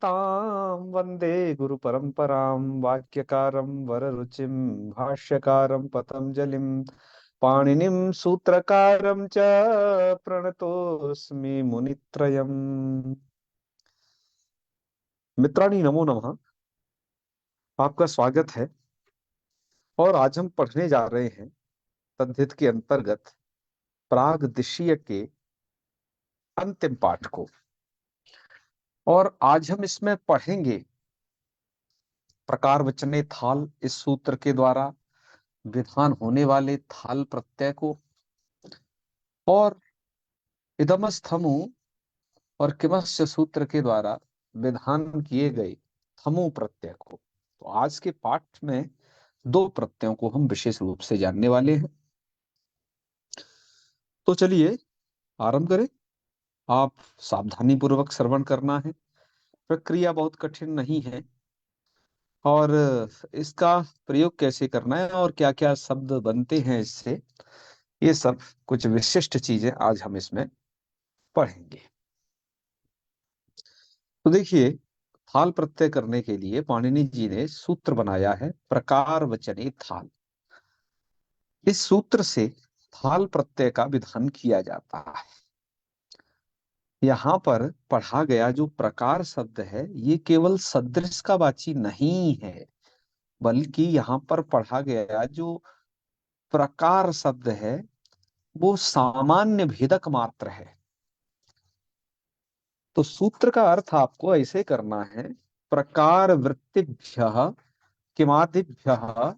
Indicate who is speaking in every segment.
Speaker 1: तां वन्दे गुरुपरम्परां वाक्यकारं वररुचिं भाष्यकारं पतञ्जलिं पाणिनिं सूत्रकारं च प्रणतोऽस्मि मुनित्रयम्। मित्राणि नमो नमः। आपका स्वागत है। और आज हम पढ़ने जा रहे हैं तद्धित के अंतर्गत प्रागदेशीय के अंतिम पाठ को। और आज हम इसमें पढ़ेंगे प्रकार वचने थाल, इस सूत्र के द्वारा विधान होने वाले थाल प्रत्यय को, और इदमस्थमु और किमस्य सूत्र के द्वारा विधान किए गए थमु प्रत्यय को। तो आज के पाठ में दो प्रत्ययों को हम विशेष रूप से जानने वाले हैं। तो चलिए आरंभ करें। आप सावधानी पूर्वक श्रवण करना है। प्रक्रिया बहुत कठिन नहीं है, और इसका प्रयोग कैसे करना है और क्या क्या शब्द बनते हैं इससे, ये सब कुछ विशिष्ट चीजें आज हम इसमें पढ़ेंगे। तो देखिए, थाल प्रत्यय करने के लिए पाणिनि जी ने सूत्र बनाया है प्रकार वचने थाल। इस सूत्र से थाल प्रत्यय का विधान किया जाता है। यहाँ पर पढ़ा गया जो प्रकार शब्द है ये केवल सदृश का वाची नहीं है, बल्कि यहाँ पर पढ़ा गया जो प्रकार शब्द है वो सामान्य भेदक मात्र है। तो सूत्र का अर्थ आपको ऐसे करना है, प्रकार वृत्तिभ्यः किमादिभ्यः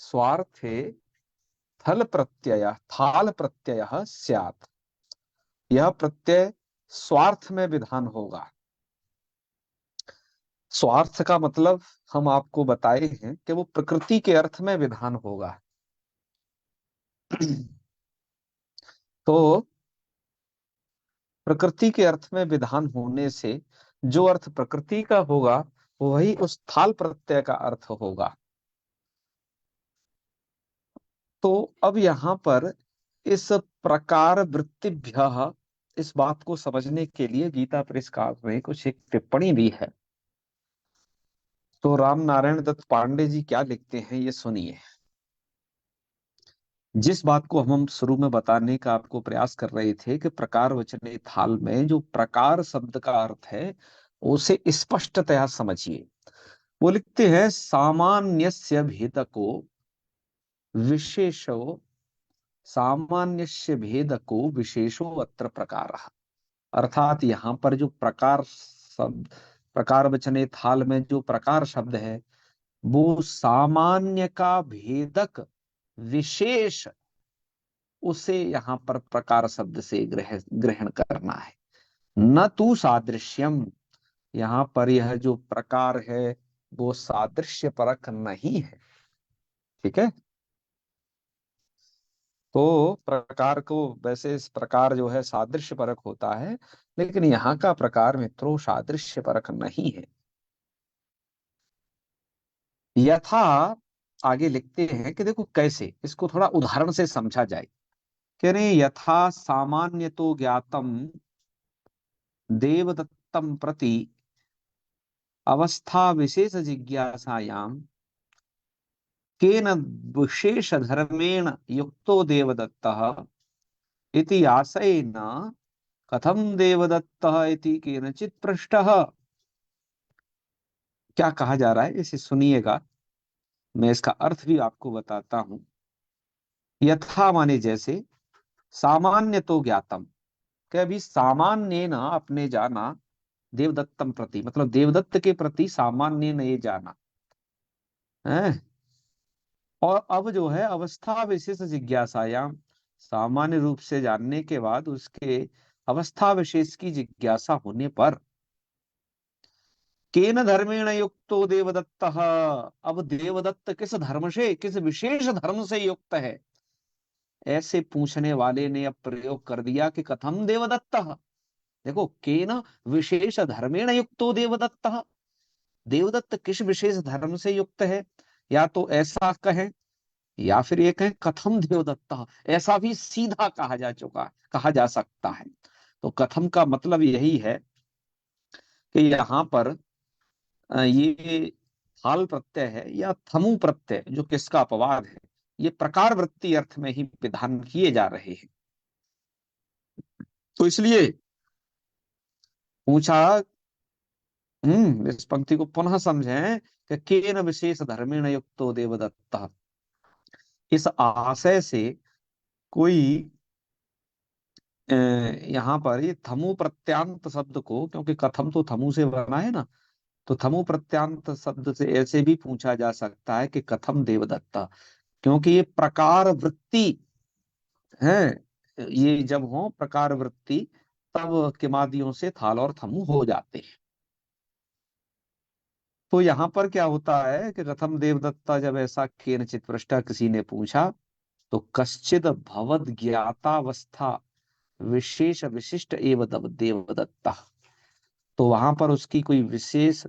Speaker 1: स्वार्थे थाल प्रत्यय स्यात्। यह प्रत्यय स्वार्थ में विधान होगा। स्वार्थ का मतलब हम आपको बताए हैं कि वो प्रकृति के अर्थ में विधान होगा। तो प्रकृति के अर्थ में विधान होने से जो अर्थ प्रकृति का होगा वही उस थाल प्रत्यय का अर्थ होगा। तो अब यहाँ पर इस प्रकार वृत्तिभ्यः, इस बात को समझने के लिए गीता प्रेसकार में कुछ एक टिप्पणी दी है। तो राम नारायण दत्त पांडे जी क्या लिखते हैं ये सुनिए। जिस बात को हम शुरू में बताने का आपको प्रयास कर रहे थे कि प्रकार वचने थाल में जो प्रकार शब्द का अर्थ है उसे स्पष्टतया समझिए। वो लिखते हैं सामान्यस्य भेदको विशेषो, सामान्यस्य भेदको विशेषो अत्र प्रकारः। अर्थात यहाँ पर जो प्रकार शब्द, प्रकार वचने थाल में जो प्रकार शब्द है वो सामान्य का भेदक विशेष, उसे यहाँ पर प्रकार शब्द से ग्रहण करना है। न तू सादृश्यम, यहाँ पर यह जो प्रकार है वो सादृश्य परक नहीं है। ठीक है। तो प्रकार को वैसे इस प्रकार जो है सादृश्य परक होता है, लेकिन यहाँ का प्रकार मित्रों सादृश्य परक नहीं है। यथा, आगे लिखते हैं कि देखो कैसे इसको थोड़ा उदाहरण से समझा जाए। कह रहे हैं, यथा सामान्य तो ज्ञातम देवदत्तम प्रति अवस्था विशेष जिज्ञासायाम केन विशेष धर्मेण युक्तो देवदत्तः इति आशयेन कथम देवदत्तः इति केनचित् पृष्टः। क्या कहा जा रहा है इसे सुनिएगा, मैं इसका अर्थ भी आपको बताता हूं। यथा माने जैसे, सामान्य तो ज्ञातम, कि अभी सामान्य न आपने जाना, देवदत्तम प्रति मतलब देवदत्त के प्रति सामान्य ने ये जाना है। और अब जो है अवस्था विशेष जिज्ञासायाम, सामान्य रूप से जानने के बाद उसके अवस्था विशेष की जिज्ञासा होने पर केन धर्मेण युक्तो देवदत्तः, अब देवदत्त किस धर्म से, किस विशेष धर्म से युक्त है, ऐसे पूछने वाले ने अब प्रयोग कर दिया कि कथम देवदत्तः। देखो, केन विशेष धर्मेण युक्तो देवदत्तः, देवदत्त किस विशेष धर्म से युक्त है। या तो ऐसा कहें या फिर ये कहें कथम देवदत्तः, ऐसा भी सीधा कहा जा सकता है। तो कथम का मतलब यही है कि यहाँ पर ये थाल प्रत्यय है या थमु प्रत्यय, जो किसका अपवाद है, ये प्रकार वृत्ति अर्थ में ही विधान किए जा रहे हैं। तो इसलिए पूछा, इस पंक्ति को पुनः समझें कि केन विशेष धर्मेण युक्तो देवदत्ता। इस आशय से कोई यहाँ पर ये थमु प्रत्यांत शब्द को, क्योंकि कथम तो थमु से बना है ना, तो थमु प्रत्यांत शब्द से ऐसे भी पूछा जा सकता है कि कथम देवदत्ता, क्योंकि ये प्रकार वृत्ति है। ये जब हो प्रकार वृत्ति, तब किमादियों से थाल और थमु हो जाते हैं। तो यहाँ पर क्या होता है कि कथम देवदत्ता, जब ऐसा केनचित पृष्ठा किसी ने पूछा, तो कश्चिद भवद ज्ञातावस्था विशेष विशिष्ट एव देवदत्ता, तो वहां पर उसकी कोई विशेष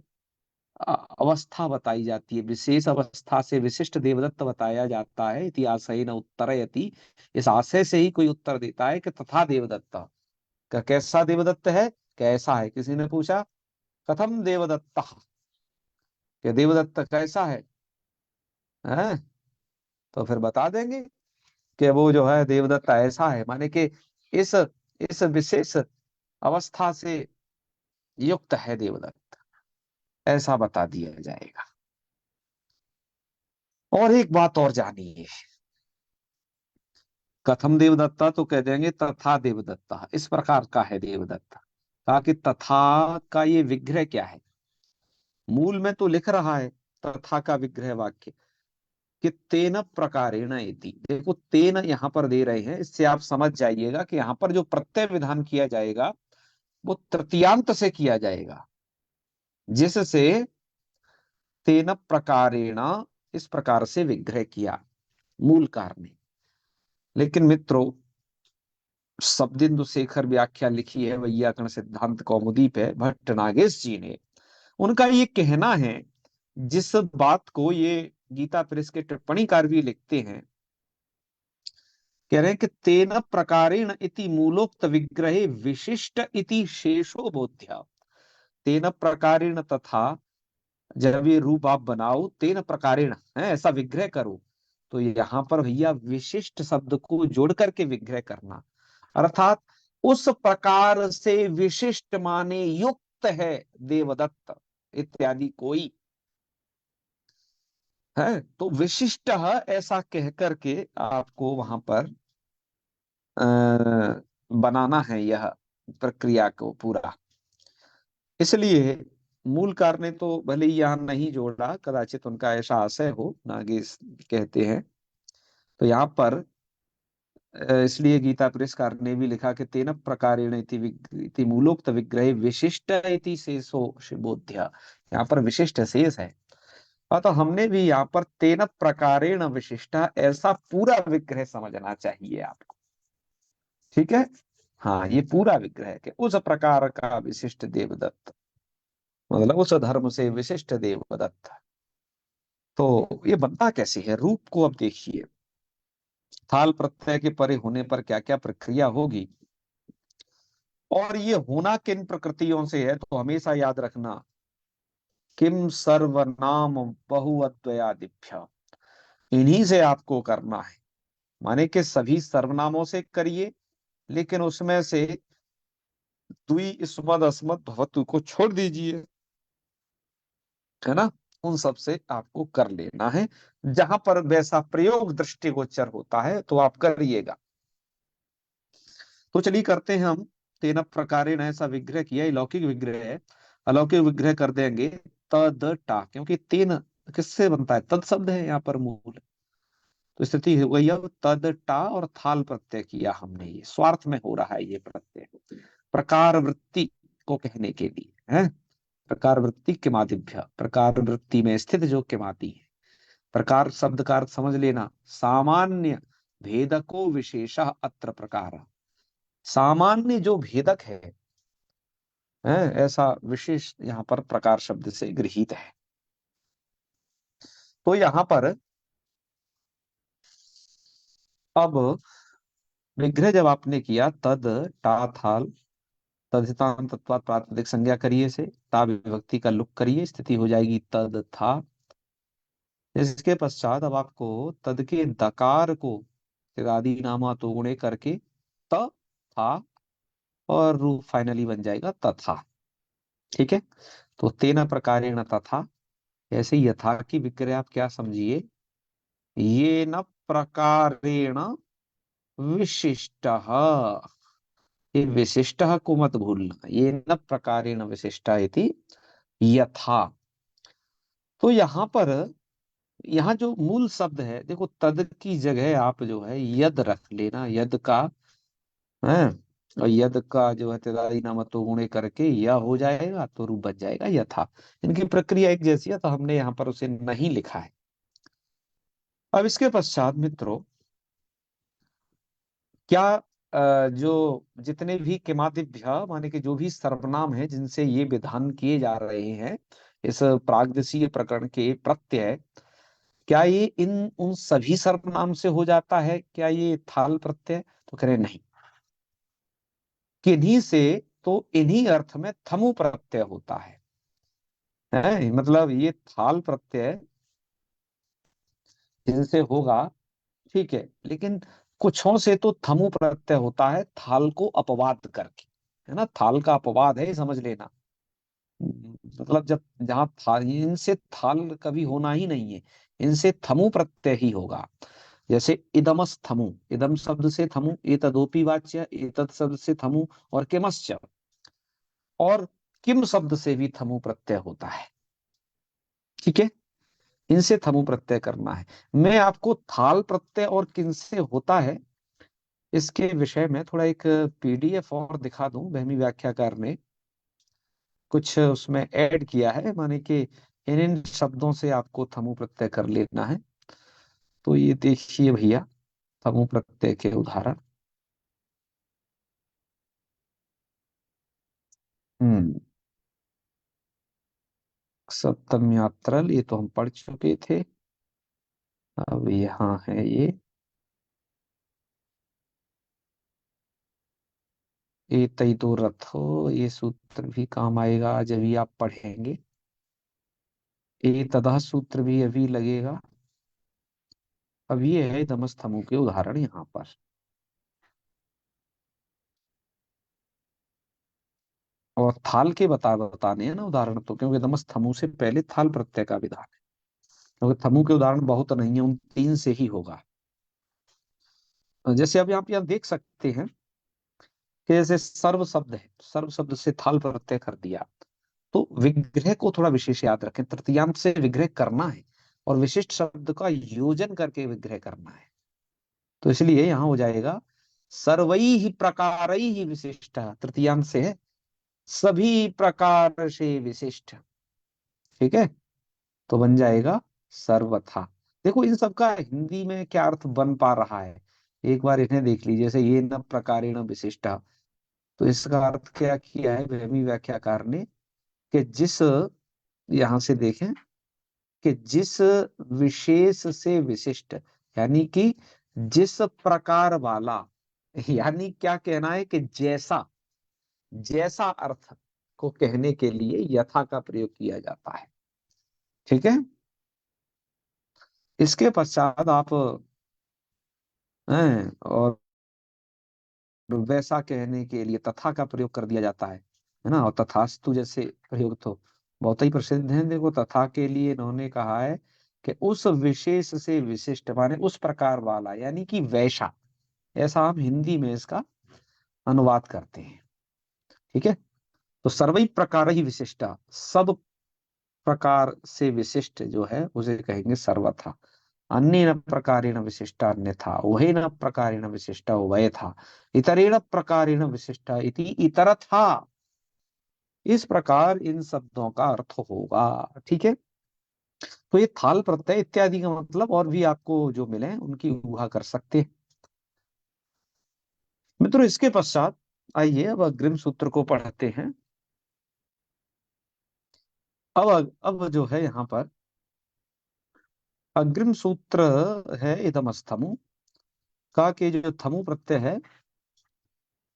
Speaker 1: अवस्था बताई जाती है, विशेष अवस्था से विशिष्ट देवदत्त बताया जाता है। इतिहास न उत्तरयति, इस आशय से ही कोई उत्तर देता है कि तथा देवदत्त का कैसा देवदत्त है, कैसा है। किसी ने पूछा कथम देवदत्त, कि देवदत्त कैसा है? तो फिर बता देंगे कि वो जो है देवदत्त ऐसा है, माने कि इस इस विशेष अवस्था से युक्त है देवदत्त, ऐसा बता दिया जाएगा। और एक बात और जानिए, कथम देवदत्ता तो कह देंगे तथा देवदत्ता, इस प्रकार का है देवदत्ता। कहा कि तथा का ये विग्रह क्या है, मूल में तो लिख रहा है तथा का विग्रह वाक्य कि तेन प्रकारेण इति। देखो तेन यहाँ पर दे रहे हैं, इससे आप समझ जाइएगा कि यहाँ पर जो प्रत्यय विधान किया जाएगा वो तृतीयांत से किया जाएगा, जिससे तेन प्रकारेण, इस प्रकार से विग्रह किया मूल कार ने। लेकिन मित्रों, शब्देन्दु शेखर व्याख्या लिखी है वैयाकरण सिद्धांत कौमुदी पे भट्ट नागेश जी ने, उनका ये कहना है, जिस बात को ये गीता प्रेस के टिप्पणीकार भी लिखते हैं, कह रहे हैं कि तेन प्रकारेण इति मूलोक्त विग्रहे विशिष्ट इति शेषो बोध्य। तेन प्रकारेण, तथा जब ये रूप आप बनाओ तेन प्रकारेण है, ऐसा विग्रह करो, तो यहाँ पर भैया विशिष्ट शब्द को जोड़ करके विग्रह करना, अर्थात उस प्रकार से विशिष्ट माने युक्त है देवदत्त इत्यादि कोई है, तो विशिष्ट ऐसा कह करके आपको वहां पर बनाना है यह प्रक्रिया को पूरा। इसलिए मूलकार ने तो भले ही यहाँ नहीं जोड़ा, कदाचित उनका ऐसा आशय हो, नागेश कहते हैं, तो यहाँ पर इसलिए गीता प्रेसकार ने भी लिखा कि तेन प्रकारेण इति मूलोक्त विग्रह विशिष्ट इति शेषो बोध्य, यहाँ पर विशिष्ट शेष है। तो हमने भी यहाँ पर तेन प्रकारेण विशिष्टा, ऐसा पूरा विग्रह समझना चाहिए आपको। ठीक है, हाँ, ये पूरा विग्रह है कि उस प्रकार का विशिष्ट देवदत्त, मतलब उस धर्म से विशिष्ट देवदत्त। तो ये बनता कैसे है, रूप को अब देखिए, थाल प्रत्यय के परे होने पर क्या क्या प्रक्रिया होगी, और ये होना किन प्रकृतियों से है, तो हमेशा याद रखना, किम सर्वनाम बहुअद्वयादिभ्य, इन्हीं से आपको करना है। माने कि सभी सर्वनामों से करिए, लेकिन उसमें से द्वि स्मद अस्मद भवतु को छोड़ दीजिए, है ना, उन सब से आपको कर लेना है। जहां पर वैसा प्रयोग दृष्टिगोचर होता है तो आप करिएगा। तो चलिए करते हैं हम। तेन प्रकारेण ऐसा विग्रह किया, लौकिक विग्रह है, अलौकिक विग्रह कर देंगे तद टा, क्योंकि तेन किससे बनता है, तद शब्द है यहाँ पर मूल, तो स्थिति हो गई अब तद टा और थाल प्रत्यय किया हमने, ये स्वार्थ में हो रहा है ये प्रत्यय, प्रकार वृत्ति को कहने के लिए है। प्रकार वृत्ति के मादिभ्य, प्रकार वृत्ति में स्थित जो किमाती है। प्रकार शब्द का अर्थ समझ लेना, सामान्य भेदको विशेष अत्र प्रकार, सामान्य जो भेदक है ऐसा विशेष यहाँ पर प्रकार शब्द से गृहीत है। तो यहाँ पर अब विग्रह जब आपने किया तद टा थाल तद्धितांत तत्वात् प्रातिपदिक संज्ञा करिए से, ता विभक्ति का लुक करिए, स्थिति हो जाएगी तद था। इसके पश्चात अब आपको तद के दकार को आदि नामा तो गुणे करके त था, और रूप फाइनली बन जाएगा तथा। ठीक है, तो तेन प्रकारेण तथा, ऐसे यथा की विक्रिया आप क्या समझिए, ये न प्रकारेण विशिष्ट, ये विशिष्ट को मत भूलना, ये न प्रकारेण विशिष्ट इति यथा। तो यहाँ पर, यहाँ जो मूल शब्द है देखो, तद की जगह आप जो है यद रख लेना, यद का है, और यद का जो है तेदाई नामत्व गुणे करके यह हो जाएगा तो रूप बच जाएगा यथा। इनकी प्रक्रिया एक जैसी है, तो हमने यहाँ पर उसे नहीं लिखा है। अब इसके पश्चात मित्रों, क्या जो जितने भी किमादिभ्य माने कि जो भी सर्वनाम है जिनसे ये विधान किए जा रहे हैं इस प्रागदेशीय प्रकरण के प्रत्यय, क्या ये इन उन सभी सर्वनाम से हो जाता है क्या ये थाल प्रत्यय? तो कह रहे नहीं, किन्हीं से, तो इन्हीं अर्थ में थमु प्रत्यय होता है, मतलब ये थाल प्रत्यय जिनसे होगा, ठीक है, लेकिन कुछों से तो थमु प्रत्यय होता है थाल को अपवाद करके, है ना, थाल का अपवाद है, ये समझ लेना। मतलब जब जहां थाल, इनसे थाल कभी होना ही नहीं है, इनसे थमु प्रत्यय ही होगा। जैसे इदमस थमु, इदम शब्द से थमु, एतदोपि वाच्य, एतद शब्द से थमु, और किमश्च, और किम शब्द से भी थमु प्रत्यय होता है। ठीक है, इनसे थमु प्रत्यय करना है। मैं आपको थाल प्रत्यय और किन से होता है इसके विषय में थोड़ा एक पीडीएफ और दिखा दूं, बहमी व्याख्याकार ने कुछ उसमें ऐड किया है, माने कि इन इन शब्दों से आपको थमु प्रत्यय कर लेना है। तो ये देखिए भैया, थमु प्रत्यय के उदाहरण। हम्म सप्तम यात्रल, ये तो हम पढ़ चुके थे। अब यहाँ है ये, तई तो रथो, ये सूत्र भी काम आएगा जब भी आप पढ़ेंगे। तदा सूत्र भी अभी लगेगा। अब ये है दमस्तमु के उदाहरण यहाँ पर। और थाल के बताने हैं ना उदाहरण, तो क्योंकि दमस्तमु से पहले थाल प्रत्यय का विधान है, क्योंकि थमु के उदाहरण बहुत नहीं है, उन तीन से ही होगा। जैसे अब आप यहाँ देख सकते हैं कि जैसे सर्व शब्द है, सर्व शब्द से थाल प्रत्यय कर दिया, तो विग्रह को थोड़ा विशेष याद रखें, तृतीयांत से विग्रह करना है और विशिष्ट शब्द का योजन करके विग्रह करना है। तो इसलिए यहां हो जाएगा सर्वई ही प्रकार ही विशिष्ट, तृतीयांत से है सभी प्रकार से विशिष्ट। ठीक है, तो बन जाएगा सर्वथा। देखो इन सब का हिंदी में क्या अर्थ बन पा रहा है, एक बार इन्हें देख लीजिए। जैसे ये न प्रकारेण विशिष्ट, तो इसका अर्थ क्या किया है ब्रह्मी व्याख्याकार ने, कि जिस, यहां से देखें, कि जिस विशेष से विशिष्ट, यानी कि जिस प्रकार वाला, यानी क्या कहना है कि जैसा, जैसा अर्थ को कहने के लिए यथा का प्रयोग किया जाता है। ठीक है, इसके पश्चात आप हैं, और वैसा कहने के लिए तथा का प्रयोग कर दिया जाता है ना, और तथास्तु जैसे प्रयोग तो बहुत ही प्रसिद्ध है। देखो तथा के लिए इन्होंने कहा है कि उस विशेष से विशिष्ट, माने उस प्रकार वाला, यानी कि वैसा, ऐसा हम हिंदी में इसका अनुवाद करते हैं। ठीक है, तो सर्वई प्रकार ही विशिष्टा, सब प्रकार से विशिष्ट जो है उसे कहेंगे सर्वथा। अन्य न प्रकारेण विशिष्टा अन्यथा, वही न प्रकारेण विशिष्टा वह था, इतरेण प्रकारेण विशिष्टा इति इतरथा। इस प्रकार इन शब्दों का अर्थ होगा। ठीक है, तो ये थाल प्रत्यय इत्यादि का मतलब और भी आपको जो मिले हैं उनकी ऊहा कर सकते हैं मित्रों। इसके पश्चात आइए अब अग्रिम सूत्र को पढ़ते हैं। अब जो है यहाँ पर अग्रिम सूत्र है इदमस्तमु का, के जो थमु प्रत्यय है,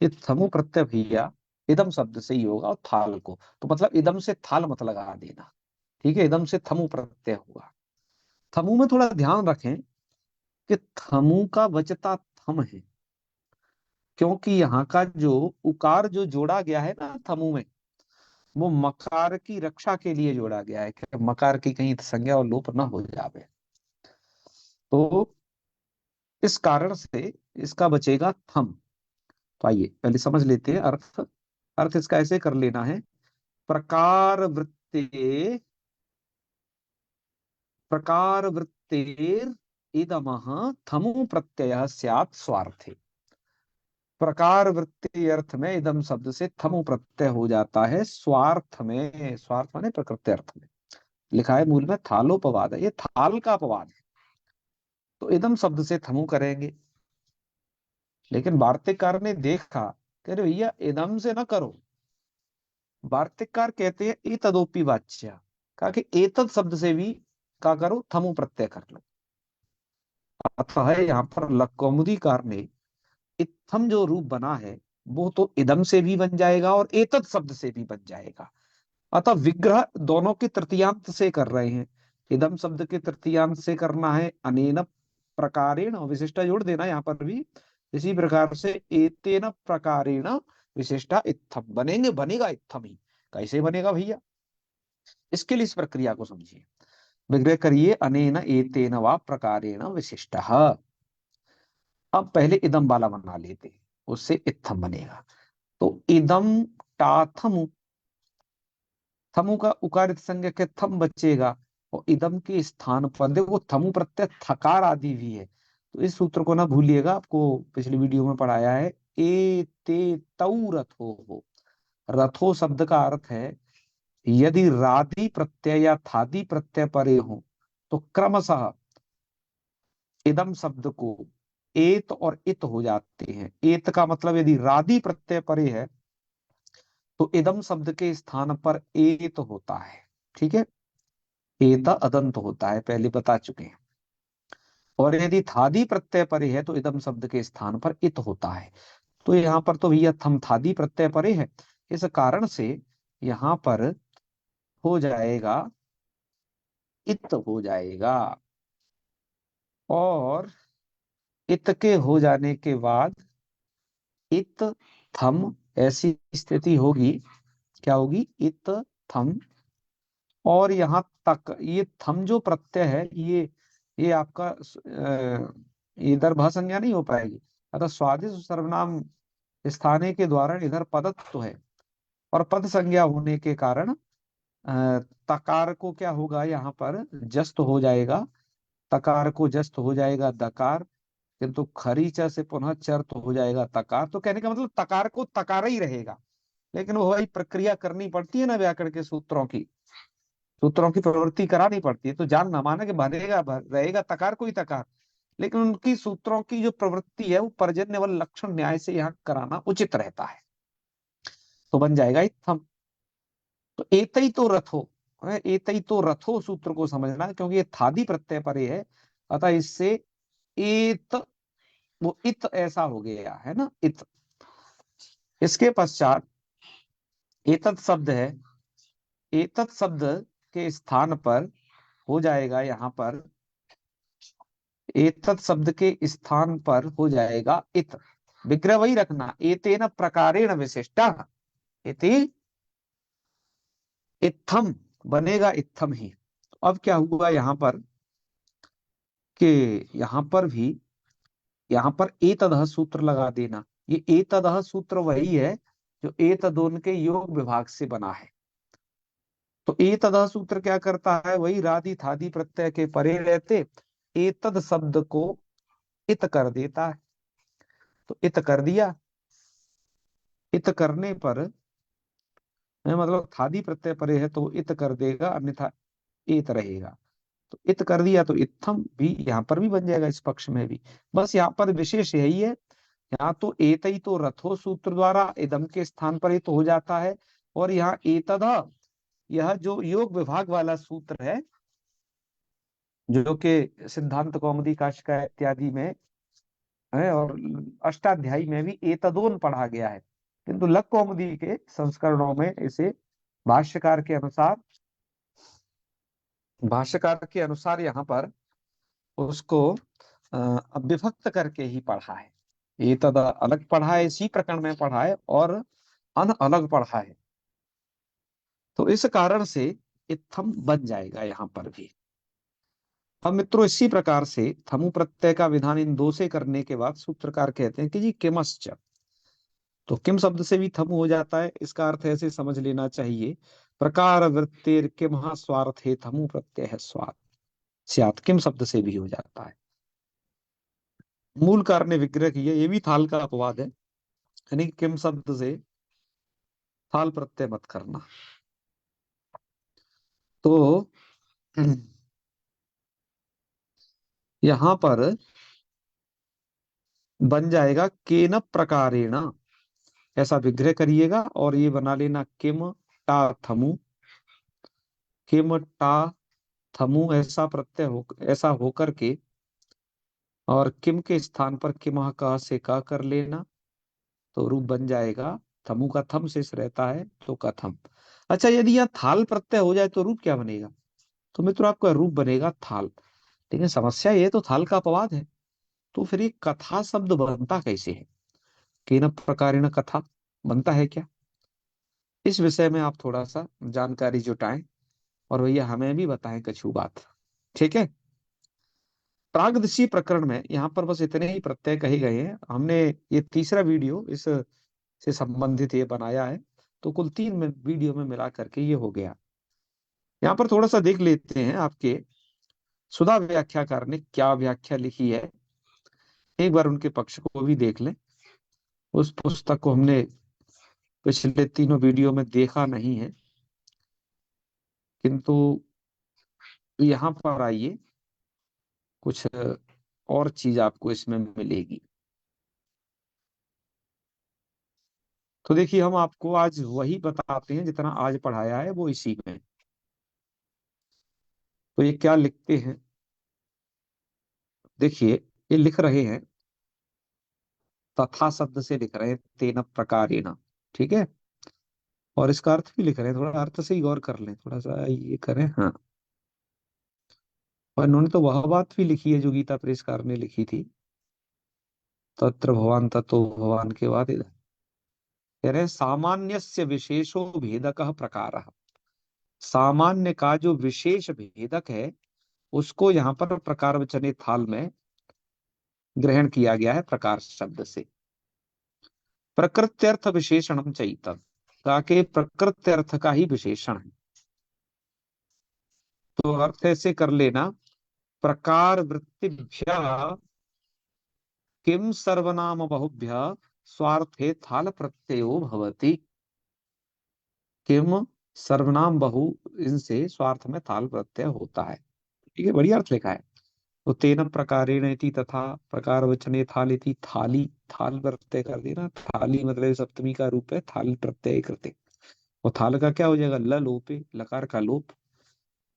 Speaker 1: ये थमु प्रत्यय भैया इदम शब्द से ही होगा, और थाल को तो मतलब इदम से थाल मत लगा देना। ठीक है, इदम से थमु प्रत्यय होगा। थमु में थोड़ा ध्यान रखें कि थमु का वचता थम है, क्योंकि यहाँ का जो उकार जो जोड़ा गया है ना थमु में, वो मकार की रक्षा के लिए जोड़ा गया है कि मकार की कहीं संज्ञा और लोप ना हो जावे। तो इस कारण से इसका बचेगा थम। तो आइए पहले समझ लेते हैं अर्थ। अर्थ इसका ऐसे कर लेना है, प्रकार वृत्ते, प्रकार वृत्तेर इदमः थमु प्रत्यय स्यात् स्वार्थे। प्रकार वृत्ति अर्थ में इदम शब्द से थमु प्रत्यय हो जाता है स्वार्थ में। स्वार्थ माने प्रकृति अर्थ में। लिखा है मूल में थालोपवाद है, ये थाल का अपवाद है। तो इदम शब्द से थमु करेंगे, लेकिन वार्तिककार ने देखा, कह रहे भैया इदम से ना करो। वार्तिककार कहते हैं एतदोपि वाच्य, कहा कि एतद शब्द से भी का करो, थमु प्रत्यय कर लो। अतः यहाँ पर लकौमुदीकार ने इत्थम जो रूप बना है वो तो इदम से भी बन जाएगा और एतद शब्द से भी बन जाएगा। अतः विग्रह दोनों के तृतीयांत से कर रहे हैं। इदम शब्द के तृतीयांत से करना है अनेन प्रकारेण, और विशिष्टा जोड़ देना यहाँ पर भी। इसी प्रकार से एतेन प्रकारेण विशिष्टा इत्थम बनेंगे, बनेगा इत्थम ही। कैसे बनेगा भैया, इसके लिए इस प्रक्रिया को समझिए। विग्रह करिए अनेन एतेन वा प्रकारेण विशिष्टः। अब पहले इदम वाला बना लेते हैं, उससे इत्थम बनेगा। तो इदम टाथम, थमु का उकारित संज्ञा के थम बचेगा, और इदम के स्थान पर देखो थमु प्रत्यय थकार आदि भी है। तो इस सूत्र को ना भूलिएगा, आपको पिछली वीडियो में पढ़ाया है। ए ते तौ रथो हो, रथो शब्द का अर्थ है यदि रादि प्रत्यय या थादि प्रत्यय परे हो तो क्रमशः इदम शब्द को एत और इत हो जाते हैं। एत का मतलब यदि रादि प्रत्यय परे है तो इदम शब्द के स्थान पर एत होता है। ठीक है, एत अदंत होता है, पहले बता चुके हैं। और यदि थादि प्रत्यय परे है तो इदम शब्द के स्थान पर इत होता है। तो यहाँ पर तो भैया थम थादि प्रत्यय परे है, इस कारण से यहाँ पर हो जाएगा इत हो जाएगा। और इत के हो जाने के बाद इत थम, ऐसी स्थिति होगी, क्या होगी, इत थम। और यहाँ तक ये थम जो प्रत्यय है, ये आपका इधर भा संज्ञा नहीं हो पाएगी। अतः स्वादिष्ट सर्वनाम स्थाने के द्वारा इधर पदत्व तो है, और पद संज्ञा होने के कारण तकार को क्या होगा, यहाँ पर जस्त हो जाएगा। तकार को जस्त हो जाएगा दकार, किंतु खरीचा से पुनः चर तो हो जाएगा तकार। तो कहने का मतलब तकार को तकार ही रहेगा, लेकिन वो वही प्रक्रिया करनी पड़ती है ना, व्याकरण के सूत्रों की, सूत्रों की प्रवृत्ति करानी पड़ती है। तो जानना माना कि बनेगा रहेगा तकार को ही तकार, लेकिन उनकी सूत्रों की जो प्रवृत्ति है वो पर्जन्य व लक्षण न्याय से यहाँ कराना उचित रहता है। तो बन जाएगा इत्थम। तो एतई तो रथो, एतई तो रथो सूत्र को समझना है, क्योंकि ये थादी प्रत्यय परे है। अतः इससे एत, वो इत ऐसा हो गया है ना, इत। इसके पश्चात एतत् शब्द है, एतत् शब्द के स्थान पर हो जाएगा, यहाँ पर एतत् शब्द के स्थान पर हो जाएगा इत। विग्रह वही रखना, एतेन प्रकारेण विशिष्टा इति इत्थम, बनेगा इत्थम ही। अब क्या हुआ यहाँ पर कि यहाँ पर भी, यहाँ पर एतदह सूत्र लगा देना। ये एतदह सूत्र वही है जो एतदोन के योग विभाग से बना है। तो एतदह सूत्र क्या करता है, वही रादि थादि प्रत्यय के परे रहते एतद शब्द को इत कर देता है। तो इत कर दिया, इत करने पर मतलब थादी प्रत्यय परे है तो इत कर देगा, अन्यथा एत रहेगा। तो इत कर दिया तो इत्थम भी यहाँ पर भी बन जाएगा, इस पक्ष में भी। बस यहाँ पर विशेष यही है, यहाँ तो एतई तो रथो सूत्र द्वारा इदम के स्थान पर तो हो जाता है, और यहाँ एतदा, यह जो योग विभाग वाला सूत्र है, जो कि सिद्धांत कौमुदी काशिका इत्यादि में है, और अष्टाध्यायी में भी एतदोन पढ़ा गया है। किंतु लक कौमुदी के संस्करणों में इसे भाष्यकार के अनुसार यहाँ पर उसको विभक्त करके ही पढ़ा है। ये तद अलग पढ़ा है, इसी प्रकरण में पढ़ा है, और अन अलग पढ़ा है। तो इस कारण से इत्थम बन जाएगा यहाँ पर भी। अब मित्रों, इसी प्रकार से थमु प्रत्यय का विधान इन दो से करने के बाद सूत्रकार कहते हैं कि जी किमश्च, तो किम शब्द से भी थमु हो जाता है। इसका अर्थ ऐसे समझ लेना चाहिए, प्रकार वृत्तिर किम स्वार्थे थमु प्रत्यय है स्वार्थ स्यात्, किम शब्द से भी हो जाता है। मूल कारण ने विग्रह किया, ये भी थाल का अपवाद है, यानी कि किम शब्द से थाल प्रत्यय मत करना। तो यहां पर बन जाएगा केन प्रकारेण, ऐसा विग्रह करिएगा और ये बना लेना किम टा थमु, किम टा थमु ऐसा प्रत्यय हो, ऐसा होकर के, और किम के स्थान पर किमह का से का कर लेना, तो रूप बन जाएगा। थमु का थम शेष रहता है तो कथम। अच्छा, यदि यहाँ थाल प्रत्यय हो जाए तो रूप क्या बनेगा? तो मित्रों आपका रूप बनेगा थाल। लेकिन समस्या ये तो थाल का अपवाद है, तो फिर ये कथा शब्द बनता कैसे है? केन प्रकारेण कथा बनता है क्या? इस विषय में आप थोड़ा सा जानकारी जुटाएं और भैया हमें भी बताएं कछू बात। ठीक है। प्रागदशी प्रकरण में यहाँ पर बस इतने ही प्रत्यय कहे गए हैं। हमने ये तीसरा वीडियो इस से संबंधित ये बनाया है, तो कुल 3 वीडियो में मिला करके ये हो गया। यहाँ पर थोड़ा सा देख लेते हैं आपके सुधा व्याख्याकार ने क्या व्याख्या लिखी है, एक बार उनके पक्ष को भी देख लें। उस पुस्तक को हमने पिछले 3 वीडियो में देखा नहीं है, किंतु यहाँ पर आइए कुछ और चीज आपको इसमें मिलेगी। तो देखिए, हम आपको आज वही बताते हैं जितना आज पढ़ाया है वो इसी में। तो ये क्या लिखते हैं, देखिए, ये लिख रहे हैं तथा शब्द से लिख रहे हैं तेन प्रकारेण। ठीक है। और इसका अर्थ भी लिख रहे हैं, थोड़ा अर्थ से ही गौर कर लें, थोड़ा सा ये करें। हाँ, और इन्होंने तो वह बात भी लिखी है जो गीता प्रेसकार ने लिखी थी, तत्र भगवान तत्व भगवान के बाद इधर कह रहे हैं सामान्यस्य विशेषो भेदकः प्रकारः। सामान्य का जो विशेष भेदक है उसको यहाँ पर प्रकार वचने थाल में ग्रहण किया गया है प्रकार शब्द से। प्रकृत्यर्थ विशेषणम चैतन, ताकि प्रकृत्यर्थ का ही विशेषण है। तो अर्थ ऐसे कर लेना, प्रकार वृत्तिभ्य किम सर्वनाम बहुभ्य स्वार्थे थाल प्रत्ययो भवति। किम सर्वनाम बहु, इनसे स्वार्थ में थाल प्रत्यय होता है। ठीक है, बढ़िया अर्थ लिखा है। तो तेन प्रकारेण इति तथा प्रकार वचने थाल इति, थाली थाल प्रत्यय कर देना। थाली मतलब सप्तमी का रूप है, थाल प्रत्यय करते। और थाल का क्या हो जाएगा? ल लोपे, लकार का लोप।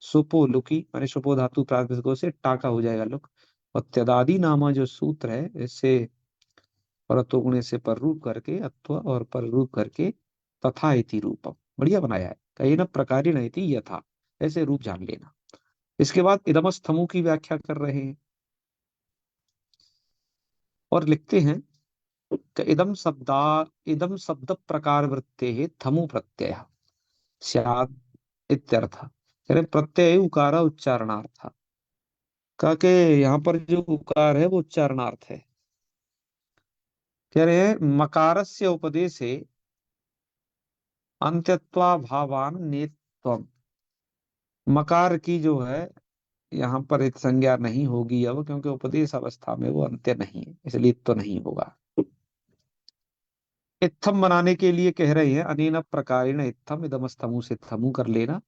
Speaker 1: सुपो लुकी माने सुपो धातु प्रातिपदिकों से टाका हो जाएगा लुक। और त्यदादि नामा जो सूत्र है, इससे परतो गुणे से पर रूप करके अत्व और पर रूप करके तथा इति रूपम, बढ़िया बनाया है। कहीं ना प्रकारेण इति यथा, ऐसे रूप जान लेना। इसके बाद इदमस्थमु की व्याख्या कर रहे हैं और लिखते हैं इदम शब्द प्रकार वृत्ते थमु प्रत्यय स्यात् इत्यर्थ। कह रहे प्रत्यय उकार उच्चारणार्थ का के, यहाँ पर जो उकार है वो उच्चारणार्थ है। कह रहे हैं मकारस्य उपदेशे अंत्यत्वा भावान नेत्वम। मकार की जो है यहाँ पर एक संज्ञा नहीं होगी अब, क्योंकि उपदेश अवस्था में वो अंत्य नहीं है, इसलिए तो नहीं होगा। इत्थम बनाने के लिए कह रहे हैं अनेन प्रकारेण इत्थम, इदमस्तमु से थमु कर लेना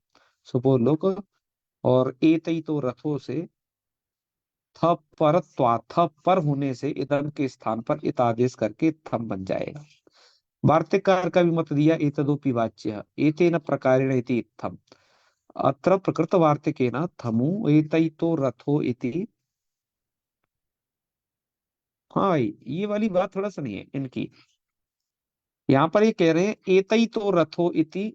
Speaker 1: सुपो लोक, और एतई तो रथों से थ पर त्वा, थ पर होने से इदम के स्थान पर इत आदेश करके थम बन जाएगा। वार्तिककार का भी मत दिया एतदोपि वाच्य एतेन प्रकारेण इति इत्थम। अत्र प्रकृत वार्तिकेन थमु एतई तो रथो इति। हाँ भाई, ये वाली बात थोड़ा सा नहीं है इनकी। यहाँ पर ये कह रहे हैं एतई तो रथो इति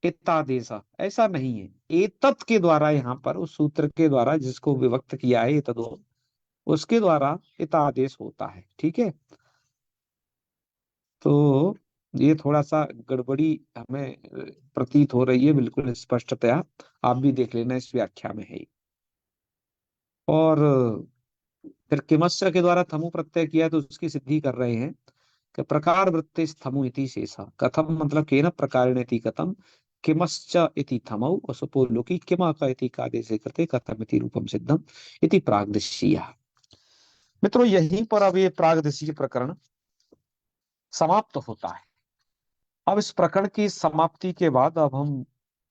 Speaker 1: इत्तादेशा, ऐसा नहीं है। एतत् के द्वारा, यहाँ पर उस सूत्र के द्वारा जिसको विभक्त किया है एतदो, उसके द्वारा इतादेश होता है। ठीक है, तो ये थोड़ा सा गड़बड़ी हमें प्रतीत हो रही है, बिल्कुल स्पष्टतया आप भी देख लेना, इस व्याख्या में है। और फिर किमस्या के द्वारा थमु प्रत्यय किया तो उसकी सिद्धि कर रहे हैं कि प्रकार वृत्ति थमु इति शेषा, कथम मतलब केन प्रकारेण इति कथम, किमश्च इति थमौ असुपो लोकी किम का इति कादेशे कृते कथम इति रूपम सिद्धम इति प्रागदृश्यः। मित्रों, यहीं पर अब ये प्रागदृश्य प्रकरण समाप्त होता है। अब इस प्रकरण की समाप्ति के बाद अब हम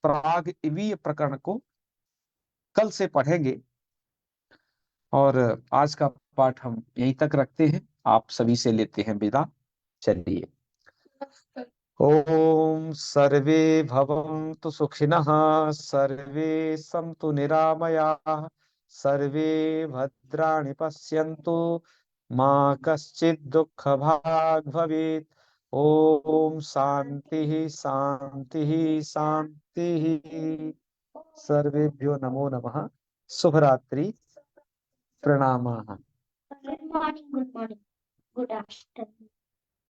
Speaker 1: प्राग इवीय प्रकरण को कल से पढ़ेंगे, और आज का पाठ हम यहीं तक रखते हैं। आप सभी से लेते हैं विदा। चलिए, ओम सर्वे भवन्तु सुखिनः, सर्वे सन्तु निरामयाः, सर्वे भद्राणि पश्यन्तु, मा कश्चित् दुःखभाग् भवेत्। ओम शांति शांति शांति। सर्वेभ्यो नमो नमः। शुभ रात्रि। प्रणामाः।
Speaker 2: Good morning, good morning, good afternoon.